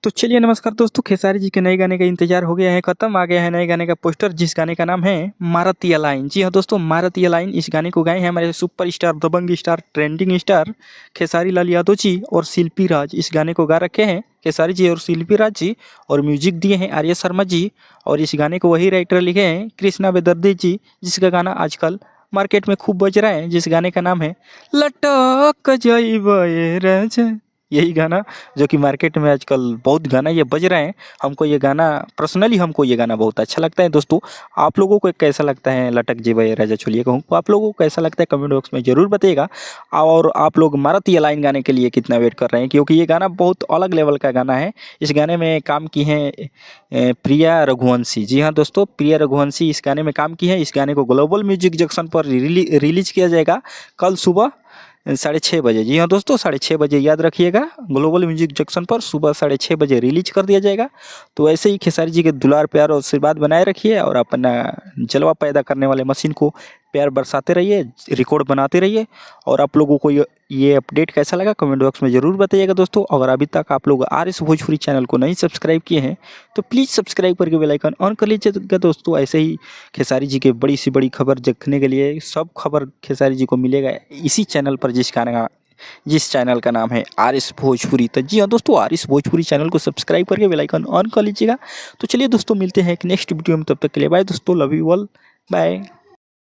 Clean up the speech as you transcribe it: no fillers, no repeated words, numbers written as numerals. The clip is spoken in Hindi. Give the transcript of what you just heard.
तो चलिए नमस्कार दोस्तों, खेसारी जी के नए गाने का इंतजार हो गया है खत्म। आ गया है नए गाने का पोस्टर, जिस गाने का नाम है मारतिया लाइन। जी हाँ दोस्तों, मारतिया लाइन। इस गाने को गाए हैं हमारे सुपर स्टार, दबंग star, trending star Khesari Lal Yadav ji और शिल्पी राज। इस गाने को गा रखे हैं खेसारी जी और शिल्पी राज जी, और म्यूजिक दिए हैं आर्य शर्मा जी। और इस गाने को वही राइटर लिखे हैं कृष्णा बेदर्दी जी, जिसका गाना आजकल मार्केट में खूब बज रहा है, जिस गाने का नाम है लटक जइबे राजा। यही गाना जो कि मार्केट में आजकल बहुत गाना ये बज रहे हैं। हमको ये गाना पर्सनली हमको ये गाना बहुत अच्छा लगता है दोस्तों। आप लोगों को कैसा लगता है लटक जेबे राजा चोलिए कहूँ, आप लोगों को कैसा लगता है कमेंट बॉक्स में ज़रूर बताइएगा। और आप लोग मारतिया लाइन गाने के लिए कितना वेट कर रहे हैं, क्योंकि ये गाना बहुत अलग लेवल का गाना है। इस गाने में काम की हैं प्रिया रघुवंशी। जी हाँ दोस्तों, प्रिया रघुवंशी इस गाने में काम की है। इस गाने को ग्लोबल म्यूजिक जंक्शन पर रिलीज किया जाएगा कल सुबह 6:30 बजे। जी हाँ दोस्तों, 6:30 बजे याद रखिएगा, ग्लोबल म्यूजिक जंक्शन पर सुबह 6:30 बजे रिलीज कर दिया जाएगा। तो ऐसे ही खेसारी जी के दुलार प्यार और आशीर्वाद बनाए रखिए, और अपना जलवा पैदा करने वाले मशीन को प्यार बरसाते रहिए, रिकॉर्ड बनाते रहिए। और आप लोगों को ये अपडेट कैसा लगा कमेंट बॉक्स में ज़रूर बताइएगा दोस्तों। अगर अभी तक आप लोग आर एस भोजपुरी चैनल को नहीं सब्सक्राइब किए हैं तो प्लीज़ सब्सक्राइब करके बेल आइकन ऑन कर लीजिएगा दोस्तों। ऐसे ही खेसारी जी के बड़ी से बड़ी खबर देखने के लिए सब खबर खेसारी जी को मिलेगा इसी चैनल पर, जिस चैनल का नाम है आर एस भोजपुरी। तो जी हाँ दोस्तों, आर एस भोजपुरी चैनल को सब्सक्राइब करके बेल आइकन ऑन कर लीजिएगा। तो चलिए दोस्तों, मिलते हैं एक नेक्स्ट वीडियो में, तब तक के लिए बाय दोस्तों, लव यू ऑल, बाय।